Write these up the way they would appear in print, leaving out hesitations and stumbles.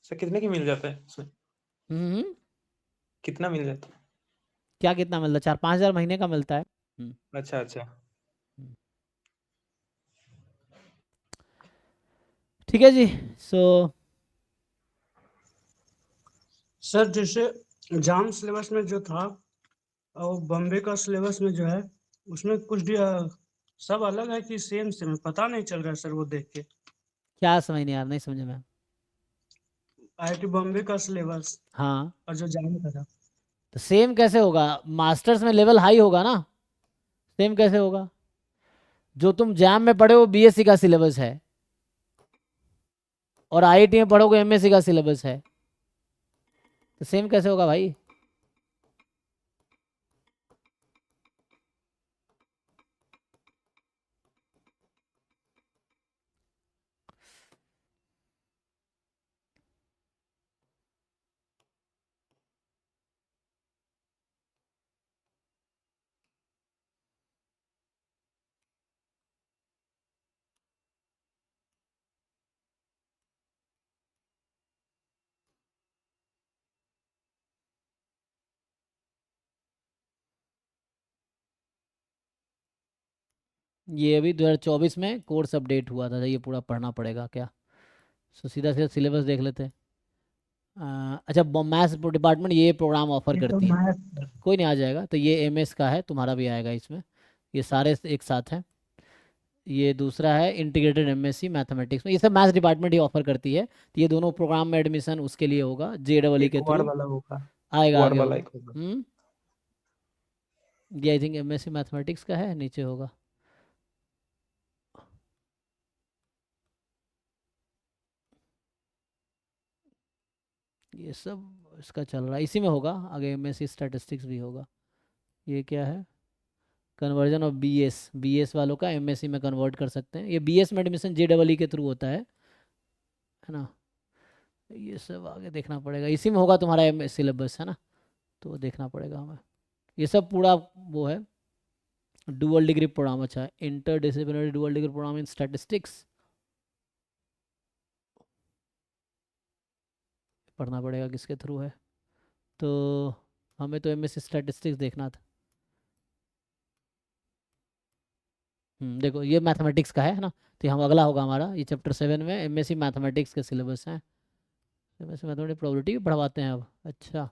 Sir कितने की मिल जाता है उसमें? हम्म। कितना मिल जाता है? क्या कितना मिलता है? 4-5 हज़ार महीने का मिलता है। अच्छा अच्छा। हम्म। ठीक है जी। सो सर जैसे जाम सिलेबस में जो था और बॉम्बे का सिलेबस में जो है उसमें कुछ सब अलग है कि सेम सेम है, पता नहीं चल रहा है सर वो देख के। क्या समझ नहीं यार, नहीं समझे मैं। आईआईटी बॉम्बे का सिलेबस हाँ, और जो जाम का था। तो सेम कैसे होगा? मास्टर्स में लेवल हाई होगा ना, सेम कैसे होगा? जो तुम जैम में पढ़े वो बीएससी का सिलेबस है, और आईआईटी में पढ़ोगे एमएससी का सिलेबस है, तो सेम कैसे होगा भाई? ये अभी 2024 में कोर्स अपडेट हुआ था, ये पूरा पढ़ना पड़ेगा क्या? सो सीधा सीधा सिलेबस देख लेते हैं। अच्छा, मैथ्स डिपार्टमेंट ये प्रोग्राम ऑफर ये तो करती है। मैथ। कोई नहीं, आ जाएगा। तो ये एमएस का है, तुम्हारा भी आएगा इसमें। ये सारे एक साथ हैं। ये दूसरा है इंटीग्रेटेड एमएससी मैथमेटिक्स में, ये सब मैथ्स डिपार्टमेंट ही ऑफर करती है। तो ये दोनों प्रोग्राम में एडमिशन उसके लिए होगा, जेडबल एक के वार्ड थ्रू। वाला होगा। आएगा, वार्ड आगे वाला होगा। एक होगा। ये आई थिंक एमएससी मैथमेटिक्स का है, नीचे होगा। ये सब इसका चल रहा है, इसी में होगा आगे। एमएससी स्टैटिस्टिक्स भी होगा। ये क्या है? कन्वर्जन ऑफ बीएस, बीएस वालों का एमएससी में कन्वर्ट कर सकते हैं। ये बीएस में एडमिशन जेडबल के थ्रू होता है ना? ये सब आगे देखना पड़ेगा, इसी में होगा तुम्हारा एम सिलेबस, है ना? तो देखना पड़ेगा हमें। ये सब पूरा वो है, डुअल डिग्री प्रोग्राम। अच्छा, interdisciplinary dual degree programme in statistics पढ़ना पड़ेगा, किसके थ्रू है? तो हमें तो एमएससी स्टैटिस्टिक्स देखना था। देखो ये मैथमेटिक्स का है ना? तो हम अगला होगा हमारा, ये चैप्टर 7 में एमएससी मैथमेटिक्स के सिलेबस हैं। एमएससी मैथमेटिक्स प्रोबेबिलिटी भी पढ़वाते हैं अब, अच्छा,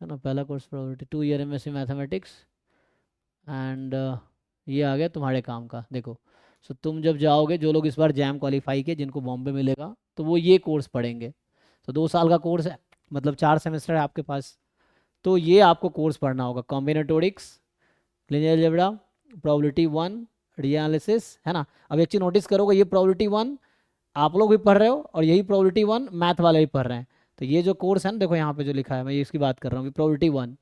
है ना? पहला course probability 2 year MSc mathematics. And ये आ गया तुम्हारे काम का, देखो। सो तुम जब जाओगे, जो लोग इस बार जैम क्वालिफाई किए, जिनको बॉम्बे मिलेगा, तो वो ये कोर्स पढ़ेंगे। तो 2 साल का कोर्स है, मतलब 4 सेमेस्टर है आपके पास। तो ये आपको कोर्स पढ़ना होगा, कॉम्बिनेटोरिक्स, लिनियर अलजेब्रा, प्रोबेबिलिटी 1, एनालिसिस, है ना? अब एक चीज़ नोटिस करोगे, ये प्रोबेबिलिटी 1 आप लोग भी पढ़ रहे हो, और यही प्रोबेबिलिटी 1 मैथ वाले भी पढ़ रहे हैं। तो ये जो कोर्स है ना, देखो यहाँ पे जो लिखा है, मैं ये इसकी बात कर रहा हूँ, प्रोबेबिलिटी 1।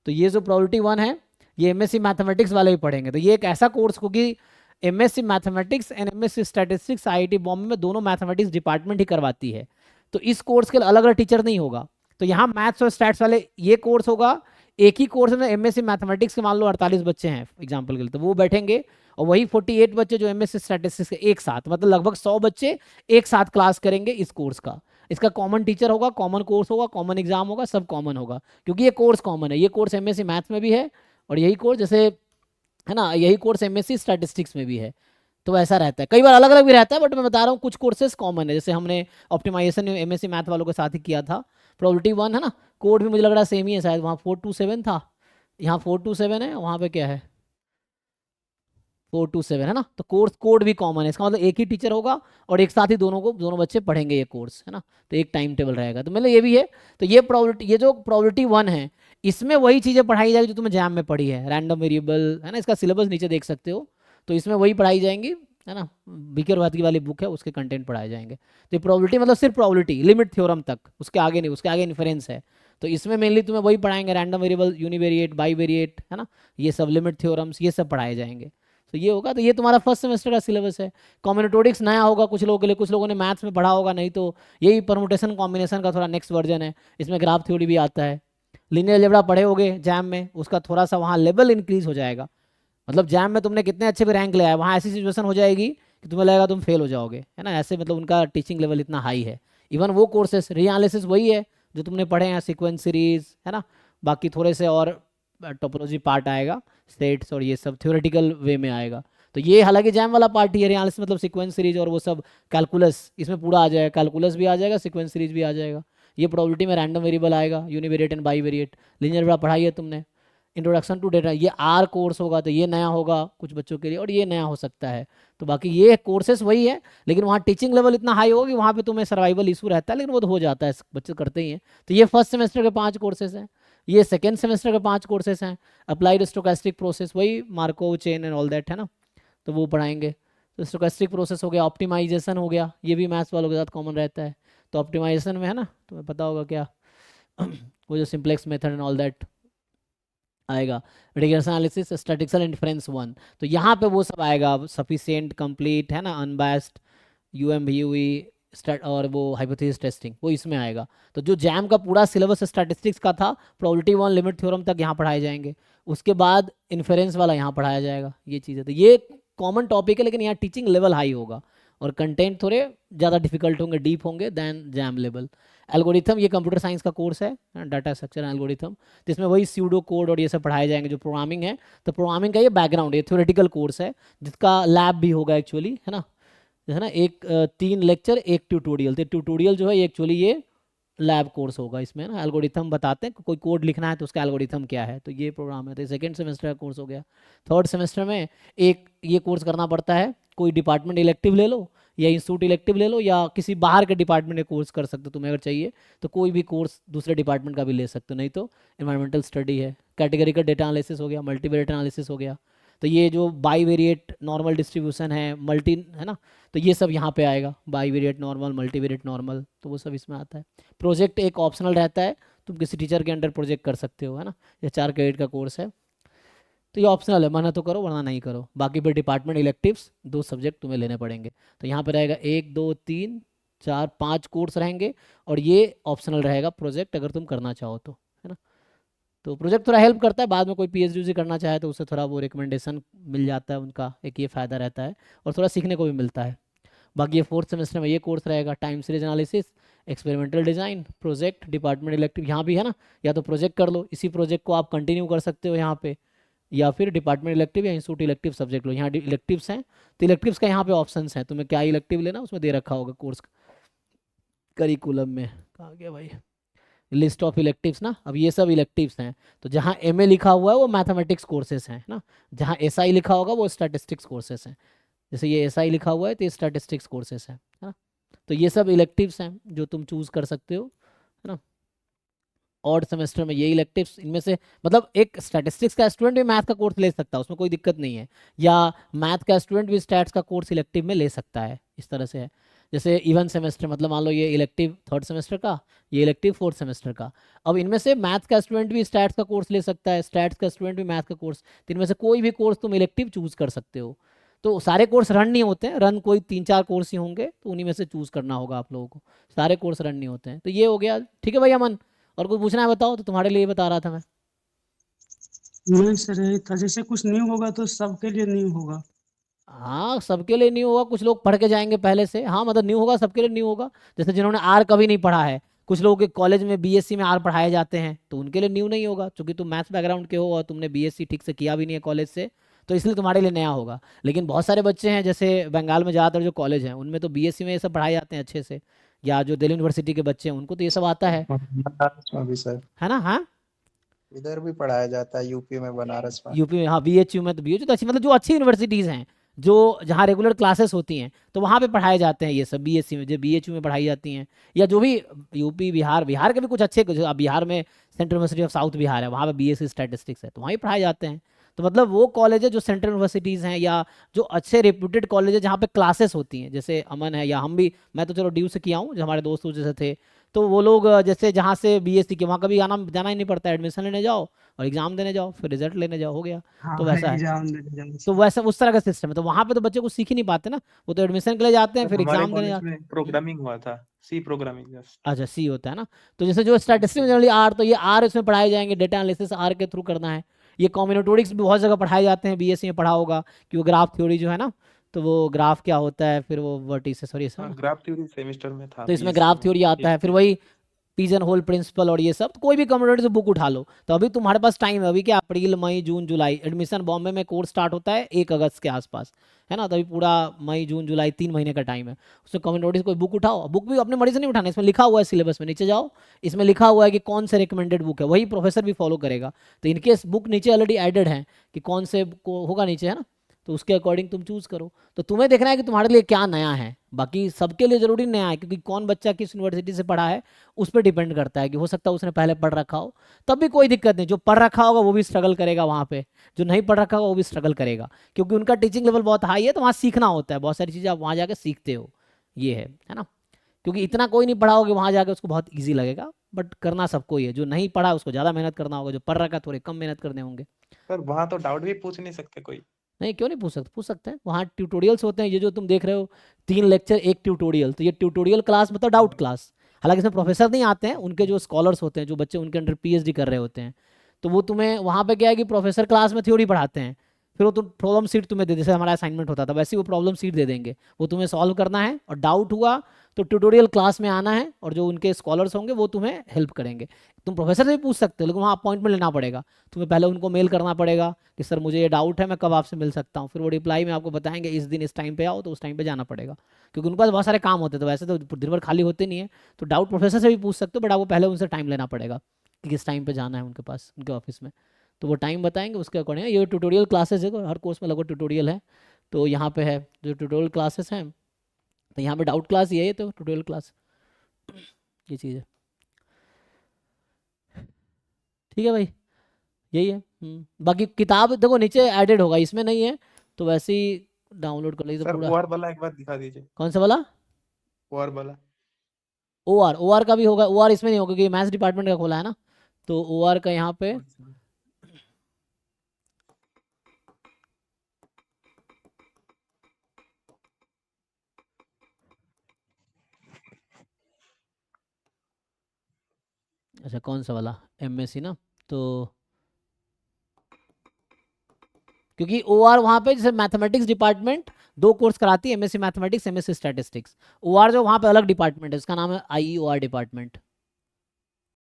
तो ये जो प्रोबेबिलिटी 1 है, ये एमएससी मैथमेटिक्स वाले भी पढ़ेंगे। तो ये एक ऐसा कोर्स, क्योंकि MSc mathematics and MSc statistics IIT Bombay में दोनों मैथमेटिक्स डिपार्टमेंट ही करवाती है। तो इस कोर्स के लिए अलग अलग टीचर नहीं होगा। तो यहाँ मैथ्स और स्टैट्स वाले ये कोर्स होगा। एक ही कोर्स में एमएससी मैथमेटिक्स के मान लो 48 बच्चे हैं एग्जाम्पल के लिए, तो वो बैठेंगे। और वही 48 बच्चे जो एमएससी स्टैटिस्टिक्स के एक साथ, मतलब लगभग 100 बच्चे एक साथ क्लास करेंगे इस कोर्स का। इसका कॉमन टीचर होगा, कॉमन कोर्स होगा, कॉमन एग्जाम होगा, सब कॉमन होगा, क्योंकि ये कोर्स कॉमन है। ये कोर्स एमएससी मैथ्स में भी है, और यही कोर्स जैसे, है ना, यही कोर्स एमएससी स्टैटिस्टिक्स में भी है। तो ऐसा रहता है, कई बार अलग अलग भी रहता है, बट मैं बता रहा हूँ कुछ कोर्सेज कॉमन है। जैसे हमने ऑप्टिमाइजेशन एमएससी मैथ वालों के साथ ही किया था। प्रोबेबिलिटी 1 है ना, कोड भी मुझे लग रहा है सेम ही है शायद, वहाँ 427 था, यहाँ 427 है, वहाँ पे क्या है 427, है ना? तो कोर्स कोड भी कॉमन है, इसका मतलब एक ही टीचर होगा, और एक साथ ही दोनों बच्चे पढ़ेंगे ये कोर्स, है ना? तो एक टाइम टेबल रहेगा, तो मतलब ये भी है। तो ये प्रोबेबिलिटी, ये जो प्रोबेबिलिटी 1 है, इसमें वही चीज़ें पढ़ाई जाएगी जो तुम्हें जैम में पढ़ी है, रैंडम वेरिएबल, है ना? इसका सिलेबस नीचे देख सकते हो। तो इसमें वही पढ़ाई जाएंगी, है ना? बीके भारती वाली बुक है, उसके कंटेंट पढ़ाए जाएंगे। तो ये प्रोबेबिलिटी मतलब सिर्फ प्रोबेबिलिटी, लिमिट थ्योरम तक, उसके आगे नहीं, उसके आगे इन्फरेंस है। तो इसमें मेनली तुम्हें वही पढ़ाएंगे, रैंडम वेरिएबल, यूनिवेरिएट, बाईवेरिएट, है ना? ये सब लिमिट थ्योरम्स, ये सब पढ़ाए जाएंगे। तो ये होगा। तो ये तुम्हारा फर्स्ट सेमेस्टर का सिलेबस है। कॉम्बिनेटोरिक्स नया होगा कुछ लोगों के लिए, कुछ लोगों ने मैथ्स में पढ़ा होगा, नहीं तो यही परमुटेशन कॉम्बिनेशन का थोड़ा नेक्स्ट वर्जन है। इसमें ग्राफ थ्योरी भी आता है। लिनियर अलजेब्रा पढ़े होगे जैम में, उसका थोड़ा सा वहाँ लेवल इंक्रीज हो जाएगा। मतलब जैम में तुमने कितने अच्छे भी रैंक ले आए, वहाँ ऐसी सिचुएशन हो जाएगी कि तुम्हें लगेगा तुम फेल हो जाओगे, है ना? ऐसे मतलब उनका टीचिंग लेवल इतना हाई है। इवन वो कोर्सेस रीएनालिसिस वही है जो तुमने पढ़े हैं, सीक्वेंस सीरीज है ना, बाकी थोड़े से और टोपोलॉजी पार्ट आएगा, सेट्स और ये सब थ्योरेटिकल वे में आएगा। तो ये हालांकि जैम वाला पार्ट ही है, रीएनालिसिस मतलब सीक्वेंस सीरीज और वो सब कैलकुलस इसमें पूरा आ जाएगा, कैलकुलस भी आ जाएगा, सीक्वेंस सीरीज भी आ जाएगा। ये प्रोबेबिलिटी में रैंडम वेरिएबल आएगा, univariate and bivariate, linear algebra पढ़ाई है तुमने, इंट्रोडक्शन टू डेटा, ये आर कोर्स होगा तो ये नया होगा कुछ बच्चों के लिए और ये नया हो सकता है। तो बाकी ये कोर्सेस वही है, लेकिन वहाँ टीचिंग लेवल इतना हाई होगा कि वहाँ पे तुम्हें सर्वाइवल इशू रहता है, लेकिन वो तो हो जाता है, बच्चे करते ही हैं। तो ये फर्स्ट सेमेस्टर के 5 कोर्सेज हैं, ये सेकेंड सेमेस्टर के 5 कोर्सेज हैं। अप्लाइड स्टोकेस्टिक प्रोसेस वही Markov chain and all that है ना, तो वो पढ़ाएंगे। तो स्टोकेस्टिक प्रोसेस हो गया, ऑप्टिमाइजेशन हो गया, ये भी मैथ्स वालों के साथ कॉमन रहता है। तो ऑप्टिमाइजेशन में है ना, तुम्हें पता होगा क्या वो जो simplex method and all that आएगा, रिग्रेशन एनालिसिस, स्टैटिस्टिकल इन्फरेंस 1, तो यहाँ पे वो सब आएगा, सफिशिएंट, कंप्लीट है ना, अनबायस्ड, यूएमवीयूई और वो हाइपोथेसिस टेस्टिंग वो इसमें आएगा। तो जो जैम का पूरा सिलेबस स्टैटिस्टिक्स का था, प्रोबेबिलिटी 1 लिमिट थ्योरम तक यहाँ पढ़ाए जाएंगे, उसके बाद इन्फेरेंस वाला यहाँ पढ़ाया जाएगा, ये चीज़ है। तो ये कॉमन टॉपिक है, लेकिन यहाँ टीचिंग लेवल हाई होगा और कंटेंट थोड़े ज़्यादा डिफिकल्ट होंगे, डीप होंगे दैन जैम लेवल। एल्गोरिथम ये कंप्यूटर साइंस का कोर्स है, डाटा स्ट्रक्चर एल्गोरिथम, तो इसमें वही स्यूडो कोड और ये सब पढ़ाए जाएंगे जो प्रोग्रामिंग है। तो प्रोग्रामिंग का ये बैकग्राउंड, ये थ्योरेटिकल कोर्स है जिसका लैब भी होगा एक्चुअली है ना, है ना, एक 3 लेक्चर 1 ट्यूटोरियल, तो ट्यूटोरियल जो है एक्चुअली ये लैब कोर्स होगा इसमें ना, एल्गोरिथम बताते हैं, कोई कोड लिखना है तो उसका एल्गोरिथम क्या है, तो ये प्रोग्राम है। तो सेकेंड सेमेस्टर का कोर्स हो गया। थर्ड सेमेस्टर में एक ये कोर्स करना पड़ता है, कोई डिपार्टमेंट इलेक्टिव ले लो या इंस्टीट्यूट इलेक्टिव ले लो या किसी बाहर के डिपार्टमेंट में कोर्स कर सकते हो, तुम्हें अगर चाहिए तो कोई भी कोर्स दूसरे डिपार्टमेंट का भी ले सकते हो, नहीं तो एनवायरमेंटल स्टडी है, कैटेगरिकल डेटा एनालिसिस हो गया, मल्टीवेरिएट एनालिसिस हो गया, तो ये जो बाईवेरिएट नॉर्मल डिस्ट्रीब्यूशन है, मल्टी है ना, तो ये सब यहाँ पे आएगा, बाईवेरिएट नॉर्मल, मल्टीवेरिएट नॉर्मल, तो वो सब इसमें आता है। प्रोजेक्ट एक ऑप्शनल रहता है, तुम किसी टीचर के अंडर प्रोजेक्ट कर सकते हो है ना, ये 4 क्रेडिट का कोर्स है, तो ये ऑप्शनल है, माना तो करो वरना नहीं करो। बाकी फिर डिपार्टमेंट इलेक्टिव्स 2 सब्जेक्ट तुम्हें लेने पड़ेंगे, तो यहाँ पे रहेगा 1 2 3 4 5 कोर्स रहेंगे और ये ऑप्शनल रहेगा प्रोजेक्ट, अगर तुम करना चाहो तो है ना। तो प्रोजेक्ट थोड़ा हेल्प करता है, बाद में कोई पीएचडी करना चाहे तो उससे थोड़ा वो रिकमेंडेशन मिल जाता है उनका, एक ये फ़ायदा रहता है और थोड़ा सीखने को भी मिलता है। बाकी ये 4th सेमेस्टर में ये कोर्स रहेगा, time series analysis, experimental design, project, department elective, यहाँ भी है ना, या तो प्रोजेक्ट कर लो, इसी प्रोजेक्ट को आप कंटिन्यू कर सकते हो यहाँ पे, या फिर डिपार्टमेंट इलेक्टिव या इंस्टीट्यूट इलेक्टिव सब्जेक्ट लो। यहाँ इलेक्टिव्स हैं तो इलेक्टिव्स का यहाँ पे ऑप्शंस हैं, तुम्हें क्या इलेक्टिव लेना उसमें दे रखा होगा कोर्स करिकुलम में, कहाँ गया भाई लिस्ट ऑफ इलेक्टिव्स ना। अब ये सब इलेक्टिव्स हैं, तो जहाँ एमए लिखा हुआ है वो मैथमेटिक्स कोर्सेज हैं ना, जहाँ एसआई लिखा होगा वो स्टैटिस्टिक्स कोर्सेज हैं, जैसे ये एसआई लिखा हुआ है तो ये स्टैटिस्टिक्स कोर्सेज हैं है ना। तो ये सब इलेक्टिव्स हैं जो तुम चूज़ कर सकते हो है ना। ऑड सेमेस्टर में ये इलेक्टिव्स, इनमें से मतलब एक स्टैटिस्टिक्स का स्टूडेंट भी मैथ का कोर्स ले सकता है, उसमें कोई दिक्कत नहीं है, या मैथ का स्टूडेंट भी स्टैट्स का कोर्स इलेक्टिव में ले सकता है, इस तरह से है। जैसे इवन सेमेस्टर, मतलब मान लो ये इलेक्टिव 3rd सेमेस्टर का, ये इलेक्टिव 4th सेमेस्टर का, अब इनमें से मैथ का स्टूडेंट भी स्टैट्स का कोर्स ले सकता है, स्टैट्स का स्टूडेंट भी मैथ का कोर्स, तो इनमें से कोई भी कोर्स तुम इलेक्टिव चूज़ कर सकते हो। तो सारे कोर्स रन नहीं होते हैं, रन कोई 3-4 कोर्स ही होंगे, तो उन्हीं में से चूज़ करना होगा आप लोगों को, सारे कोर्स रन नहीं होते हैं। तो ये हो गया, ठीक है भाई अमन, और कुछ पूछना है बताओ, तो तुम्हारे लिए बता रहा था मैं। नहीं सर, यही था, जैसे कुछ न्यू होगा तो सबके लिए न्यू होगा। हाँ सबके लिए न्यू होगा, कुछ लोग पढ़ के जाएंगे पहले से, हाँ मतलब न्यू होगा, सबके लिए न्यू होगा। जैसे जिन्होंने आर कभी नहीं पढ़ा है, कुछ लोगों के कॉलेज में बीएससी में आर पढ़ाए जाते हैं, तो उनके लिए न्यू नहीं होगा, क्योंकि तुम मैथ्स बैकग्राउंड के हो और तुमने बीएससी ठीक से किया भी नहीं है कॉलेज से, तो इसलिए तुम्हारे लिए नया होगा। लेकिन बहुत सारे बच्चे हैं, जैसे बंगाल में ज़्यादातर जो कॉलेज हैं उनमें तो बीएससी में ये सब पढ़ाए जाते हैं अच्छे से, या जो दिल्ली यूनिवर्सिटी के बच्चे हैं उनको तो ये सब आता है बनारस में भी सर, है ना। हाँ इधर भी पढ़ाया जाता है, यूपी में, बनारस में। यूपी में, हाँ बीएचयू में, तो बीएचयू तो अच्छी, मतलब जो अच्छी यूनिवर्सिटीज़ हैं, जो जहाँ रेगुलर क्लासेस होती हैं, तो वहाँ पे पढ़ाए जाते हैं ये सब, बीएससी में जो बीएचयू में पढ़ाई जाती हैं, या जो भी यूपी बिहार के भी कुछ अच्छे, बिहार में central university of south Bihar है, वहाँ पे बीएससी स्टैटिस्टिक्स है, तो वहीं पढ़ाए जाते हैं। तो मतलब वो कॉलेज है जो सेंट्रल यूनिवर्सिटीज़ हैं, या जो अच्छे रेप्यूटेड कॉलेज है जहाँ पे क्लासेस होती हैं, जैसे अमन है, या हम भी, मैं तो चलो ड्यू से किया हूँ, जो हमारे दोस्त जैसे थे, तो वो लोग जैसे जहाँ से बीएससी के, वहाँ कभी जाना ही नहीं पड़ता, एडमिशन लेने जाओ और एग्जाम देने जाओ, फिर रिजल्ट लेने जाओ, हो गया। तो वैसा है, तो वैसा उस तरह का सिस्टम है। तो वहाँ पे तो बच्चे को सीख ही नहीं पाते ना, वो तो एडमिशन के लिए जाते हैं, फिर एग्जाम देने जाते हैं। प्रोग्रामिंग हुआ था, सी प्रोग्रामिंग। अच्छा सी होता है ना, तो जैसे जो स्टैटिस्टिक्स में जनरली आर, तो ये आर इसमें पढ़ाए जाएंगे, डेटा एनालिसिस आर के थ्रू करना है। ये कॉम्बिनेटोरिक्स भी बहुत जगह पढ़ाए जाते हैं, बीएससी में पढ़ा होगा, क्योंकि ग्राफ थ्योरी जो है ना, तो वो ग्राफ क्या होता है, फिर वो वर्टिसेस और ये सब हाँ ना। ग्राफ थ्योरी सेमेस्टर में था तो इसमें PSC ग्राफ में थ्योरी आता है, फिर PSC वही पिजन होल प्रिंसिपल और ये सब। तो कोई भी कम्युनिटी से बुक उठा लो। तो अभी तुम्हारे पास टाइम है, अभी क्या अप्रैल मई जून जुलाई, एडमिशन बॉम्बे में कोर्स स्टार्ट होता है 1 अगस्त के आसपास, है ना। तो अभी पूरा मई जून जुलाई 3 महीने का टाइम है। उसमें कम्युनिटी से कोई बुक उठाओ, बुक भी अपने मर्जी से नहीं उठाना, इसमें लिखा हुआ है सिलेबस में, नीचे जाओ, इसमें लिखा हुआ है कि कौन से रिकमेंडेड बुक है, वही प्रोफेसर भी फॉलो करेगा। तो इनकेस बुक नीचे ऑलरेडी एडेड है कि कौन से को होगा नीचे, है ना, तो उसके अकॉर्डिंग तुम चूज करो। तो तुम्हें देखना है कि तुम्हारे लिए क्या नया है, बाकी सबके लिए जरूरी नया है, क्योंकि कौन बच्चा किस यूनिवर्सिटी से पढ़ा है उस पर डिपेंड करता है। कि हो सकता है उसने पहले पढ़ रखा हो, तब भी कोई दिक्कत नहीं, जो पढ़ रखा होगा वो भी स्ट्रगल करेगा वहाँ पे, जो नहीं पढ़ रखा होगा वो भी स्ट्रगल करेगा, क्योंकि उनका टीचिंग लेवल बहुत हाई है। तो वहाँ सीखना होता है, बहुत सारी चीज़ें आप वहाँ जाकर सीखते हो, ये है ना। क्योंकि इतना कोई नहीं पढ़ा होगा, वहाँ जाकर उसको बहुत ईजी लगेगा, बट करना सबको ही है। जो नहीं पढ़ा उसको ज़्यादा मेहनत करना होगा, जो पढ़ रखा है थोड़े कम मेहनत करने होंगे। सर वहाँ तो डाउट भी पूछ नहीं सकते कोई? नहीं, क्यों नहीं पूछ सकते, पूछ सकते हैं। वहाँ ट्यूटोरियल्स होते हैं, ये जो तुम देख रहे हो 3 लेक्चर 1 ट्यूटोरियल, तो ये ट्यूटोरियल क्लास मतलब डाउट क्लास। हालांकि इसमें प्रोफेसर नहीं आते हैं, उनके जो स्कॉलर्स होते हैं, जो बच्चे उनके अंडर PhD कर रहे होते हैं, तो वो तुम्हें वहाँ पे क्या है कि प्रोफेसर क्लास में थ्योरी पढ़ाते हैं, फिर वो तुम प्रॉब्लम सीट तुम्हें दे, जैसे हमारा असाइनमेंट होता था वैसे ही वो प्रॉब्लम सीट दे देंगे, वो तुम्हें सॉल्व करना है, और डाउट हुआ तो ट्यूटोरियल क्लास में आना है, और जो उनके स्कॉलर्स होंगे वो तुम्हें हेल्प करेंगे। तुम प्रोफेसर से भी पूछ सकते हो, लेकिन वहाँ अपॉइंटमेंट लेना पड़ेगा, तुम्हें पहले उनको मेल करना पड़ेगा कि सर मुझे ये डाउट है, मैं कब आपसे मिल सकता हूँ, फिर वो रिप्लाई में आपको बताएंगे इस दिन इस टाइम पे आओ, तो उस टाइम पे जाना पड़ेगा, क्योंकि उनके पास बहुत सारे काम होते हैं। तो वैसे तो दिन भर खाली होते नहीं है, तो डाउट प्रोफेसर से भी पूछ सकते हो, बट आपको पहले उनसे टाइम लेना पड़ेगा कि किस टाइम पे जाना है उनके पास, उनके ऑफिस में। तो वो टाइम बताएंगे, उसके अकॉर्डिंग। ये ट्यूटोरियल क्लासेस है, हर कोर्स में लगभग ट्यूटोरियल है, तो यहाँ पे है जो ट्यूटोरियल क्लासेस हैं, तो यहाँ पे डाउट क्लास ये है, तो ट्यूटोरियल क्लास ये चीज़ है। ठीक है भाई, यही है। बाकी किताब देखो नीचे एडेड होगा, इसमें नहीं है, तो वैसे ही डाउनलोड कर लीजिए तो सर पूरा। OR वाला एक बार दिखा दीजिए, कौन सा वाला? OR वाला। OR का भी होगा, OR इसमें नहीं होगा क्योंकि मैथ्स डिपार्टमेंट का खोला है ना, तो OR का यहाँ पे अच्छा कौन सा वाला, MSc ना, तो क्योंकि OR वहाँ पे जैसे मैथमेटिक्स डिपार्टमेंट 2 कोर्स कराती है, MSc mathematics MSc statistics. OR जो वहाँ पे अलग डिपार्टमेंट है, उसका नाम है IEOR डिपार्टमेंट।